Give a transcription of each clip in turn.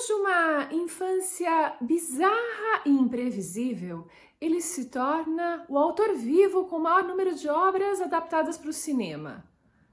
Depois de uma infância bizarra e imprevisível, ele se torna o autor vivo com o maior número de obras adaptadas para o cinema.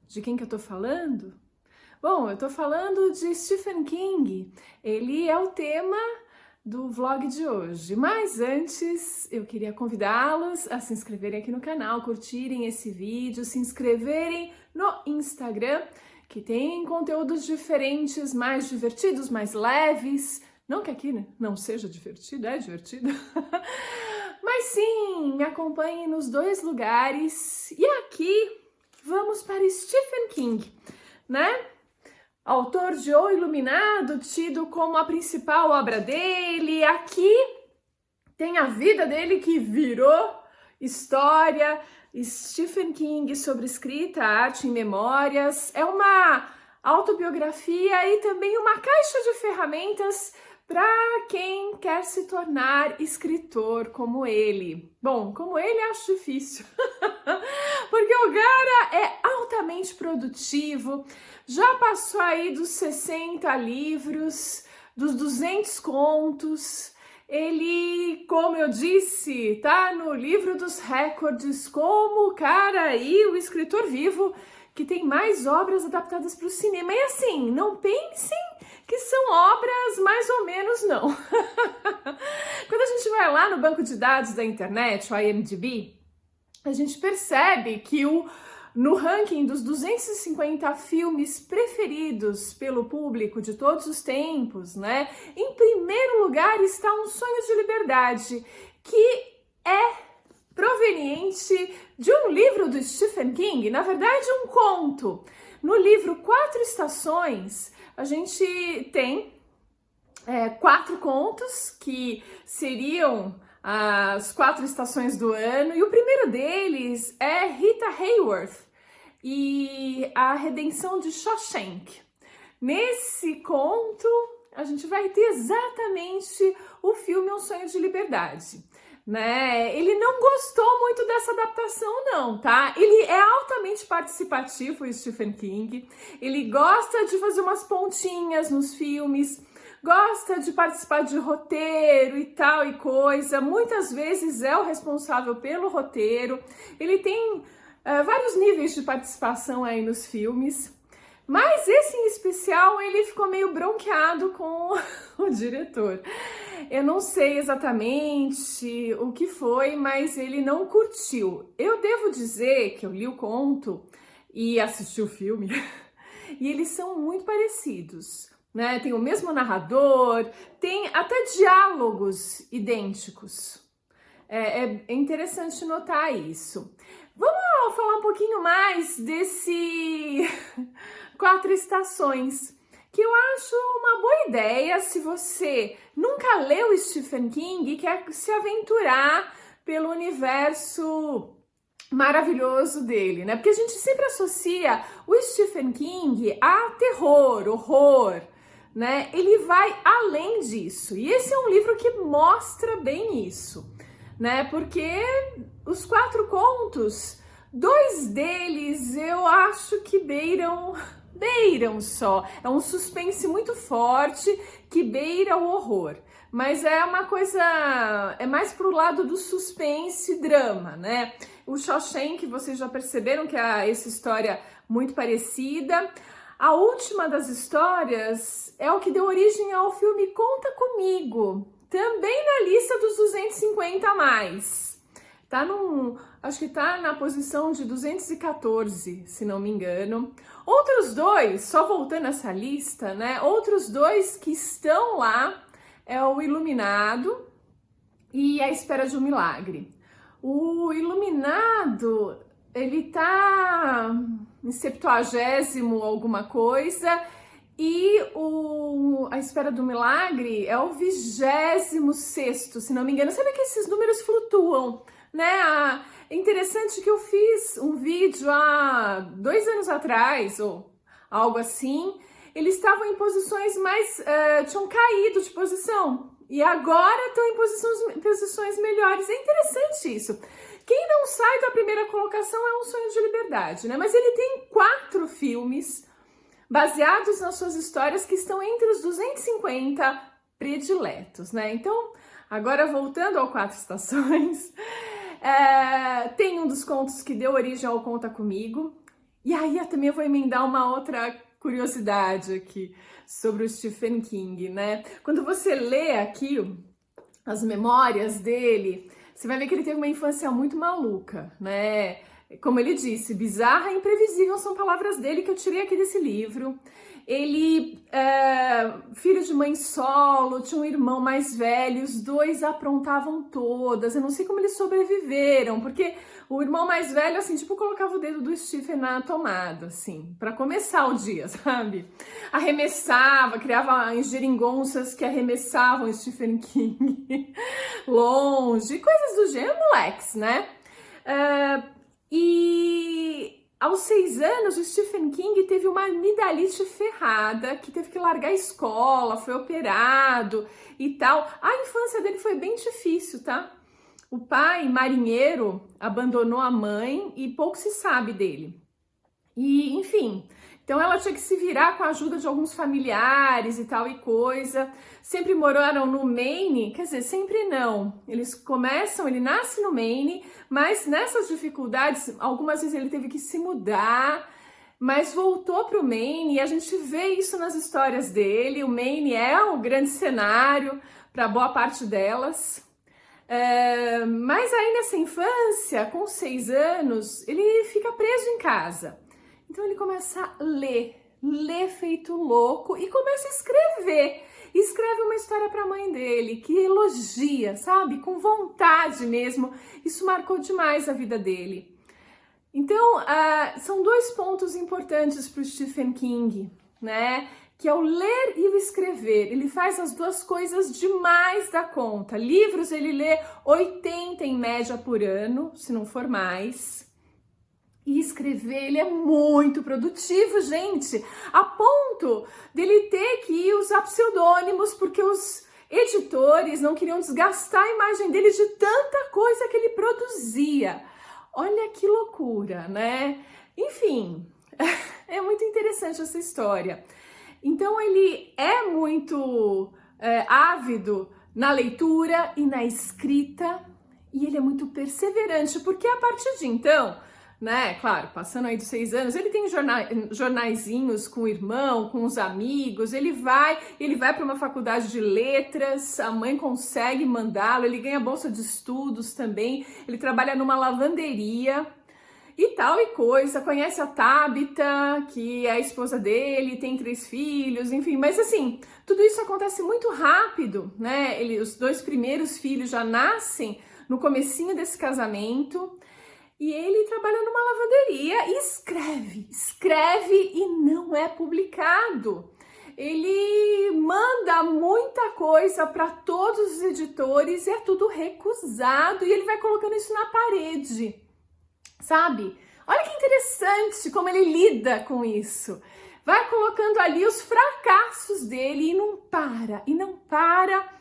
De quem que eu tô falando? Bom, eu tô falando de Stephen King. Ele é o tema do vlog de hoje. Mas antes, eu queria convidá-los a se inscreverem aqui no canal, curtirem esse vídeo, se inscreverem no Instagram, que tem conteúdos diferentes, mais divertidos, mais leves. Não que aqui, né, não seja divertido, é divertido. Mas sim, me acompanhem nos dois lugares. E aqui vamos para Stephen King, né? Autor de O Iluminado, tido como a principal obra dele. Aqui tem a vida dele que virou história. Stephen King sobre escrita, arte e memórias. É uma autobiografia e também uma caixa de ferramentas para quem quer se tornar escritor como ele. Bom, como ele acho difícil, porque o cara é altamente produtivo, já passou aí dos 60 livros, dos 200 contos. Ele, como eu disse, tá no livro dos recordes como o cara aí, o escritor vivo, que tem mais obras adaptadas para o cinema. E assim, não pensem que são obras mais ou menos, não. Quando a gente vai lá no banco de dados da internet, o IMDb, a gente percebe que no ranking dos 250 filmes preferidos pelo público de todos os tempos, né, em primeiro lugar está Um Sonho de Liberdade, que é proveniente de um livro do Stephen King, na verdade um conto. No livro Quatro Estações, a gente tem 4 contos que seriam as 4 estações do ano, e o primeiro deles é Rita Hayworth e a Redenção de Shawshank. Nesse conto, a gente vai ter exatamente o filme Um Sonho de Liberdade, né? Ele não gostou muito dessa adaptação, não, tá? Ele é altamente participativo, o Stephen King. Ele gosta de fazer umas pontinhas nos filmes, gosta de participar de roteiro e tal e coisa. Muitas vezes é o responsável pelo roteiro. Ele tem vários níveis de participação aí nos filmes. Mas esse em especial, ele ficou meio bronqueado com o diretor. Eu não sei exatamente o que foi, mas ele não curtiu. Eu devo dizer que eu li o conto e assisti o filme, e eles são muito parecidos, né? Tem o mesmo narrador, tem até diálogos idênticos. É interessante notar isso. Vamos falar um pouquinho mais desse Quatro Estações, que eu acho uma boa ideia se você nunca leu Stephen King e quer se aventurar pelo universo maravilhoso dele, né? Porque a gente sempre associa o Stephen King a terror, horror, né? Ele vai além disso. E esse é um livro que mostra bem isso, né? Porque os 4 contos, 2 deles eu acho que beiram só. É um suspense muito forte que beira o horror. Mas é uma coisa, é mais pro lado do suspense e drama, né? O Shawshank, vocês já perceberam que é essa história muito parecida. A última das histórias é o que deu origem ao filme Conta Comigo, também na lista dos 250 a mais. Acho que tá na posição de 214, se não me engano. Outros 2, só voltando essa lista, né? Outros 2 que estão lá é o Iluminado e A Espera de um Milagre. O Iluminado, ele tá em 70º alguma coisa, e A Espera do Milagre é o 26º, se não me engano. Sabe que esses números flutuam, né? É interessante que eu fiz um vídeo há 2 anos atrás, ou algo assim. Eles estavam em posições mais... tinham caído de posição. E agora estão em posições melhores. É interessante isso. Quem não sai da primeira colocação é Um Sonho de Liberdade, né? Mas ele tem 4 filmes baseados nas suas histórias que estão entre os 250 prediletos, né? Então, agora voltando ao Quatro Estações, tem um dos contos que deu origem ao Conta Comigo, e aí eu também vou emendar uma outra curiosidade aqui sobre o Stephen King, né? Quando você lê aqui as memórias dele, você vai ver que ele teve uma infância muito maluca, né? Como ele disse, bizarra e imprevisível são palavras dele que eu tirei aqui desse livro. Ele, filho de mãe solo, tinha um irmão mais velho, os dois aprontavam todas. Eu não sei como eles sobreviveram, porque o irmão mais velho, assim, tipo, colocava o dedo do Stephen na tomada, assim, para começar o dia, sabe? Arremessava, criava geringonças que arremessavam Stephen King longe, coisas do gênero, moleques, né? E aos 6 anos, o Stephen King teve uma amidalite ferrada, que teve que largar a escola, foi operado e tal. A infância dele foi bem difícil, tá? O pai, marinheiro, abandonou a mãe e pouco se sabe dele. E, enfim, então ela tinha que se virar com a ajuda de alguns familiares e tal e coisa. Sempre moraram no Maine, quer dizer, sempre não. Ele nasce no Maine, mas nessas dificuldades, algumas vezes ele teve que se mudar, mas voltou para o Maine e a gente vê isso nas histórias dele. O Maine é um grande cenário para boa parte delas. Mas aí nessa infância, com 6 anos, ele fica preso em casa. Então ele começa a ler feito louco e começa a escrever. Escreve uma história para a mãe dele, que elogia, sabe? Com vontade mesmo. Isso marcou demais a vida dele. Então, são 2 pontos importantes para o Stephen King, né? Que é o ler e o escrever. Ele faz as 2 coisas demais da conta. Livros ele lê 80 em média por ano, se não for mais. E escrever, ele é muito produtivo, gente, a ponto dele ter que usar pseudônimos, porque os editores não queriam desgastar a imagem dele de tanta coisa que ele produzia. Olha que loucura, né? Enfim, é muito interessante essa história. Então ele é muito ávido na leitura e na escrita, e ele é muito perseverante, porque a partir de então, né, claro, passando aí dos 6 anos, ele tem jornaizinhos com o irmão, com os amigos, ele vai para uma faculdade de letras, a mãe consegue mandá-lo, ele ganha bolsa de estudos também, ele trabalha numa lavanderia e tal e coisa, conhece a Tabitha, que é a esposa dele, tem 3 filhos, enfim, mas assim, tudo isso acontece muito rápido, né, os 2 primeiros filhos já nascem no comecinho desse casamento. E ele trabalha numa lavanderia e escreve e não é publicado. Ele manda muita coisa para todos os editores e é tudo recusado, e ele vai colocando isso na parede, sabe? Olha que interessante como ele lida com isso. Vai colocando ali os fracassos dele e não para.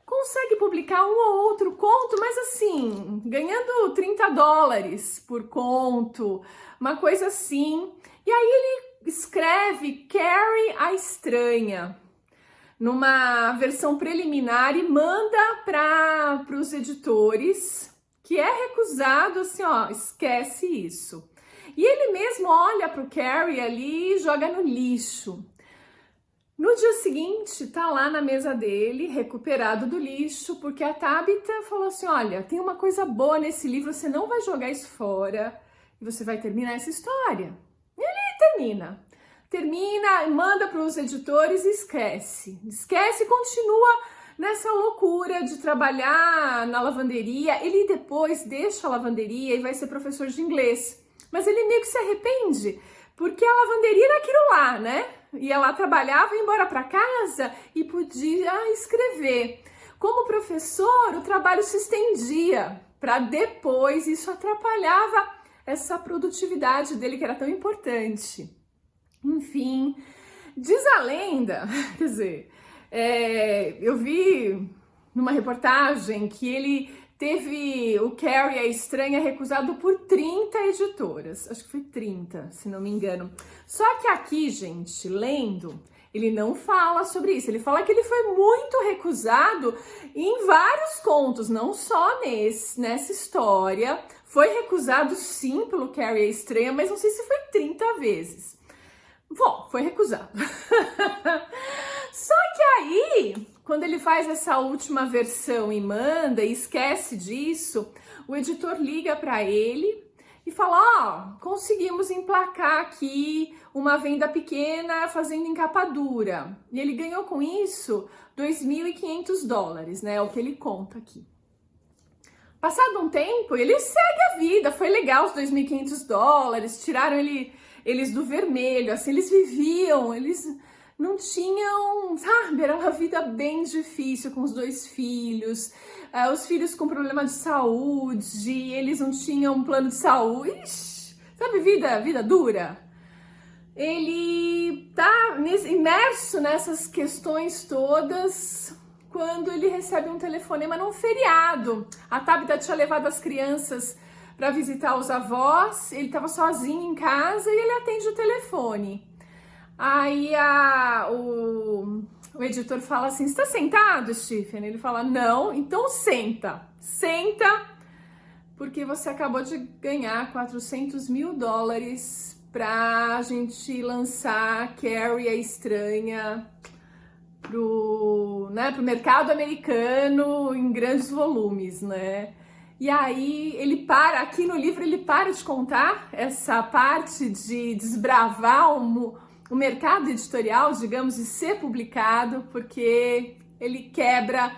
Consegue publicar um ou outro conto, mas assim, ganhando $30 por conto, uma coisa assim. E aí ele escreve Carrie a Estranha, numa versão preliminar, e manda para os editores, que é recusado, assim, ó, esquece isso. E ele mesmo olha para o Carrie ali e joga no lixo. No dia seguinte, tá lá na mesa dele, recuperado do lixo, porque a Tabitha falou assim, olha, tem uma coisa boa nesse livro, você não vai jogar isso fora e você vai terminar essa história. E ele termina, manda para os editores e esquece e continua nessa loucura de trabalhar na lavanderia. Ele depois deixa a lavanderia e vai ser professor de inglês, mas ele meio que se arrepende, porque a lavanderia era aquilo lá, né? Ia lá, trabalhava, ia embora para casa e podia escrever. Como professor, o trabalho se estendia para depois, isso atrapalhava essa produtividade dele, que era tão importante. Enfim, diz a lenda, quer dizer, eu vi numa reportagem que ele teve o Carrie a Estranha recusado por 30 editoras. Acho que foi 30, se não me engano. Só que aqui, gente, lendo, ele não fala sobre isso. Ele fala que ele foi muito recusado em vários contos, não só nessa história. Foi recusado sim pelo Carrie a Estranha, mas não sei se foi 30 vezes. Bom, foi recusado. Só que aí, quando ele faz essa última versão e manda e esquece disso, o editor liga para ele e fala: ó, conseguimos emplacar aqui uma venda pequena fazendo encapadura. E ele ganhou com isso $2.500, né? É o que ele conta aqui. Passado um tempo, ele segue a vida, foi legal os $2.500, tiraram eles do vermelho, assim, eles viviam, eles não tinham, sabe, era uma vida bem difícil com os 2 filhos, os filhos com problema de saúde, eles não tinham um plano de saúde, ixi, sabe, vida dura. Ele tá imerso nessas questões todas quando ele recebe um telefonema num feriado. A Tabitha tinha levado as crianças para visitar os avós, ele estava sozinho em casa e ele atende o telefone. Aí o editor fala assim: está sentado, Stephen? Ele fala: não, então senta, porque você acabou de ganhar $400 mil pra gente lançar Carrie a Estranha pro mercado americano em grandes volumes, né? E aí ele para, aqui no livro ele para de contar essa parte de desbravar o mercado editorial, digamos, e ser publicado, porque ele quebra,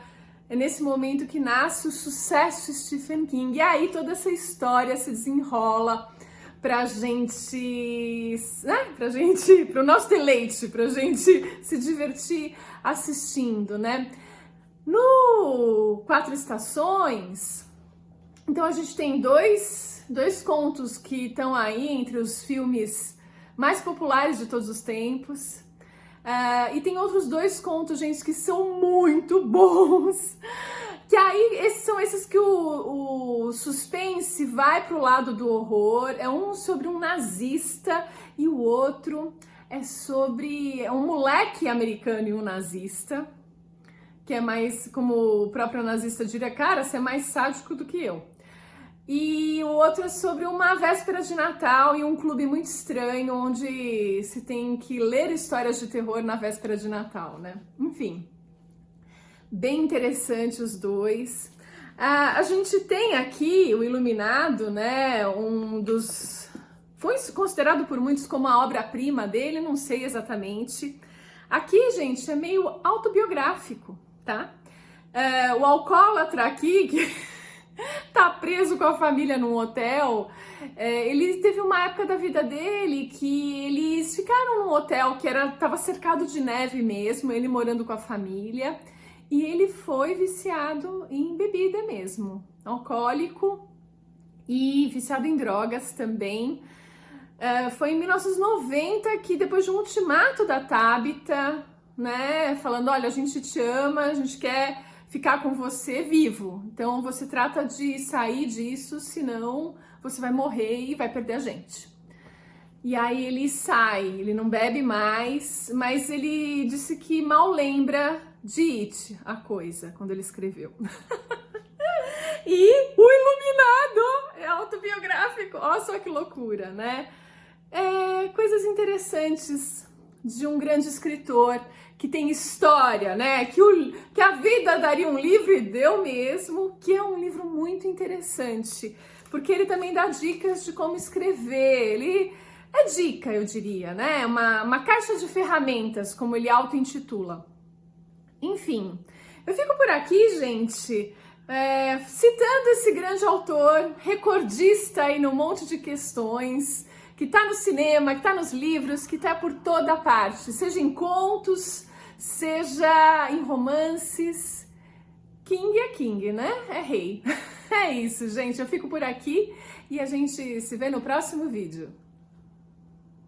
é nesse momento que nasce o sucesso Stephen King. E aí toda essa história se desenrola pra gente, né, pro nosso deleite, pra gente se divertir assistindo, né? No 4 Estações, então a gente tem dois contos que estão aí entre os filmes mais populares de todos os tempos. E tem outros 2 contos, gente, que são muito bons. Que aí, são esses que o suspense vai pro lado do horror. É um sobre um nazista e o outro é sobre um moleque americano e um nazista. Que é mais, como o próprio nazista diria, cara, você é mais sádico do que eu. E o outro é sobre uma véspera de Natal e um clube muito estranho, onde se tem que ler histórias de terror na véspera de Natal, né? Enfim, bem interessante os 2. A gente tem aqui o Iluminado, né? Foi considerado por muitos como a obra-prima dele, não sei exatamente. Aqui, gente, é meio autobiográfico, tá? O alcoólatra aqui, que tá preso com a família num hotel, ele teve uma época da vida dele que eles ficaram num hotel que tava cercado de neve mesmo, ele morando com a família, e ele foi viciado em bebida mesmo, alcoólico e viciado em drogas também. Foi em 1990 que, depois de um ultimato da Tabitha, né, falando: olha, a gente te ama, a gente quer ficar com você vivo, então você trata de sair disso, senão você vai morrer e vai perder a gente. E aí ele sai, ele não bebe mais, mas ele disse que mal lembra de It, a coisa, quando ele escreveu. E o Iluminado é autobiográfico, olha só que loucura, né? Coisas interessantes de um grande escritor que tem história, né? Que a vida daria um livro e deu mesmo, que é um livro muito interessante, porque ele também dá dicas de como escrever. Ele é dica, eu diria, né? Uma caixa de ferramentas, como ele auto-intitula. Enfim, eu fico por aqui, gente, citando esse grande autor, recordista aí num monte de questões, que tá no cinema, que tá nos livros, que tá por toda parte, seja em contos, seja em romances. King é King, né? É rei. É isso, gente. Eu fico por aqui e a gente se vê no próximo vídeo.